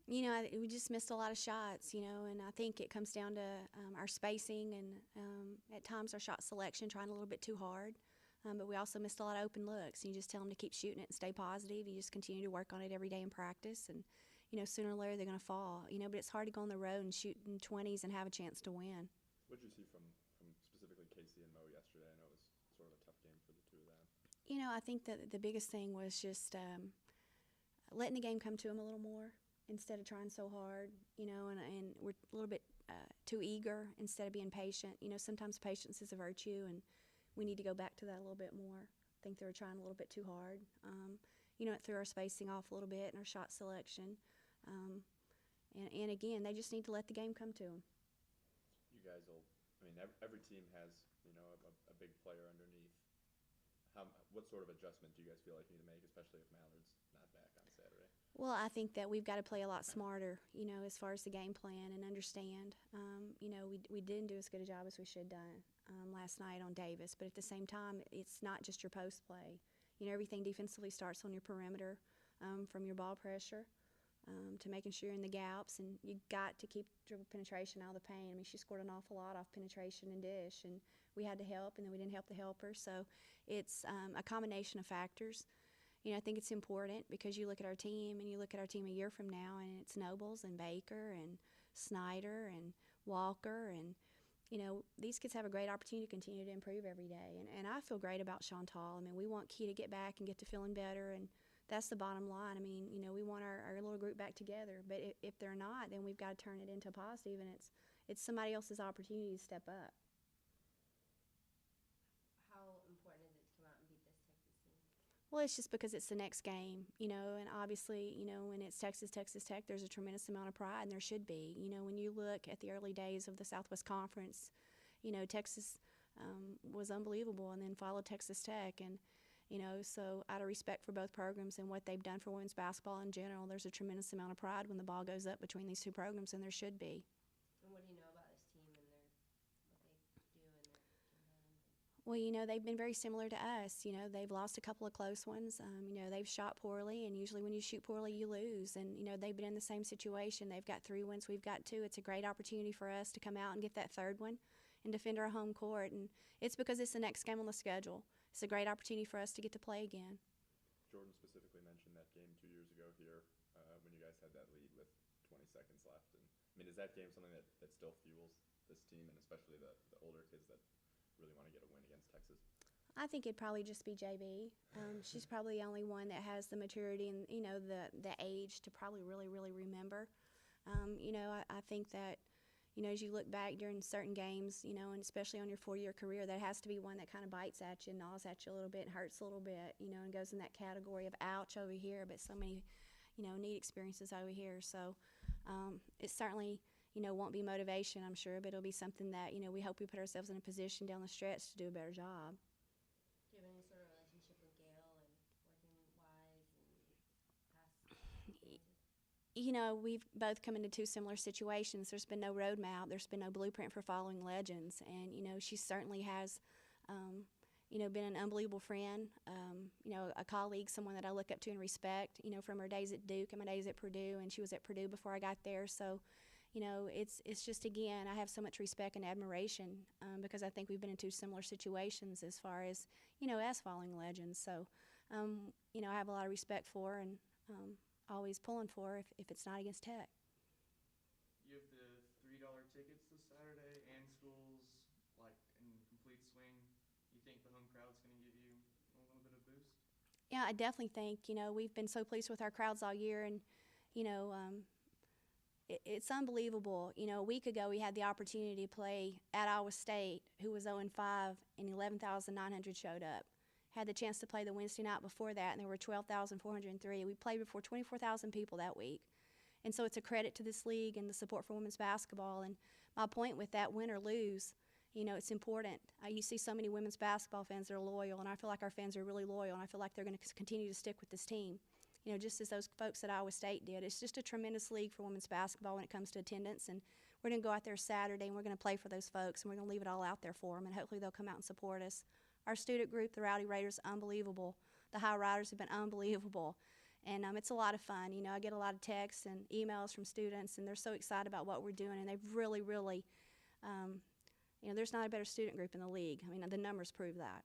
We just missed a lot of shots, and I think it comes down to our spacing and at times our shot selection, trying a little bit too hard. But we also missed a lot of open looks. You just tell them to keep shooting it and stay positive. You just continue to work on it every day in practice, and sooner or later they're going to fall. But it's hard to go on the road and shoot in 20s and have a chance to win. What did you see from specifically Casey and Mo yesterday? I know it was sort of a tough game for the two of them. I think that the biggest thing was just letting the game come to them a little more instead of trying so hard, and we're a little bit too eager instead of being patient. Sometimes patience is a virtue, and we need to go back to that a little bit more. I think they were trying a little bit too hard. It threw our spacing off a little bit and our shot selection. And again, they just need to let the game come to them. You guys will, every team has, a big player underneath. What sort of adjustment do you guys feel like you need to make, especially if Mallard's not back on Saturday? Well, I think that we've got to play a lot smarter, as far as the game plan and understand. We didn't do as good a job as we should have done last night on Davis, but at the same time, it's not just your post play. Everything defensively starts on your perimeter, from your ball pressure to making sure you're in the gaps, and you got to keep dribble penetration out of the paint. She scored an awful lot off penetration and dish, and we had to help, and then we didn't help the helper. So it's a combination of factors. I think it's important because you look at our team, and you look at our team a year from now, and it's Nobles and Baker and Snyder and Walker, and these kids have a great opportunity to continue to improve every day. And I feel great about Chantal. We want Key to get back and get to feeling better, and that's the bottom line. We want our little group back together. But if they're not, then we've got to turn it into a positive, and it's somebody else's opportunity to step up. How important is it to come out and beat this Texas team? Well, it's just because it's the next game, and obviously, when it's Texas Tech, there's a tremendous amount of pride, and there should be. When you look at the early days of the Southwest Conference, Texas was unbelievable, and then followed Texas Tech, and so out of respect for both programs and what they've done for women's basketball in general, there's a tremendous amount of pride when the ball goes up between these two programs, and there should be. And what do you know about this team and what they do and their game? Well, they've been very similar to us. They've lost a couple of close ones. They've shot poorly, and usually when you shoot poorly, you lose. And, they've been in the same situation. They've got 3 wins, we've got 2. It's a great opportunity for us to come out and get that third one and defend our home court. And it's because it's the next game on the schedule. It's a great opportunity for us to get to play again. Jordan specifically mentioned that game 2 years ago here when you guys had that lead with 20 seconds left. And is that game something that still fuels this team, and especially the older kids that really want to get a win against Texas? I think it'd probably just be JB. She's probably the only one that has the maturity and the age to probably really remember. I think that as you look back during certain games, and especially on your 4-year career, there has to be one that kind of bites at you and gnaws at you a little bit and hurts a little bit, and goes in that category of ouch over here, but so many, neat experiences over here. So it certainly, won't be motivation, I'm sure, but it'll be something that, we hope we put ourselves in a position down the stretch to do a better job. Do you have any sort of relationship with Gail and working wise and past experiences? We've both come into 2 similar situations. There's been no roadmap. There's been no blueprint for following legends. And, she certainly has, been an unbelievable friend, a colleague, someone that I look up to and respect, from her days at Duke and my days at Purdue. And she was at Purdue before I got there. So, it's just, again, I have so much respect and admiration because I think we've been in 2 similar situations as far as, as following legends. So, I have a lot of respect for her and always pulling for her if it's not against Tech. You have the $3 tickets this Saturday and schools in complete swing. You think the home crowd's going to give you a little bit of boost? Yeah, I definitely think, we've been so pleased with our crowds all year, and, it's unbelievable. A week ago we had the opportunity to play at Iowa State, who was 0-5, and 11,900 showed up. Had the chance to play the Wednesday night before that, and there were 12,403. We played before 24,000 people that week. And so it's a credit to this league and the support for women's basketball. And my point with that, win or lose, it's important. You see so many women's basketball fans that are loyal, and I feel like our fans are really loyal, and I feel like they're going to continue to stick with this team, just as those folks at Iowa State did. It's just a tremendous league for women's basketball when it comes to attendance, and we're going to go out there Saturday, and we're going to play for those folks, and we're going to leave it all out there for them, and hopefully they'll come out and support us. Our student group, the Rowdy Raiders, unbelievable. The High Riders have been unbelievable. And it's a lot of fun. You know, I get a lot of texts and emails from students, and they're so excited about what we're doing, and they've really, really, you know, there's not a better student group in the league. I mean, the numbers prove that.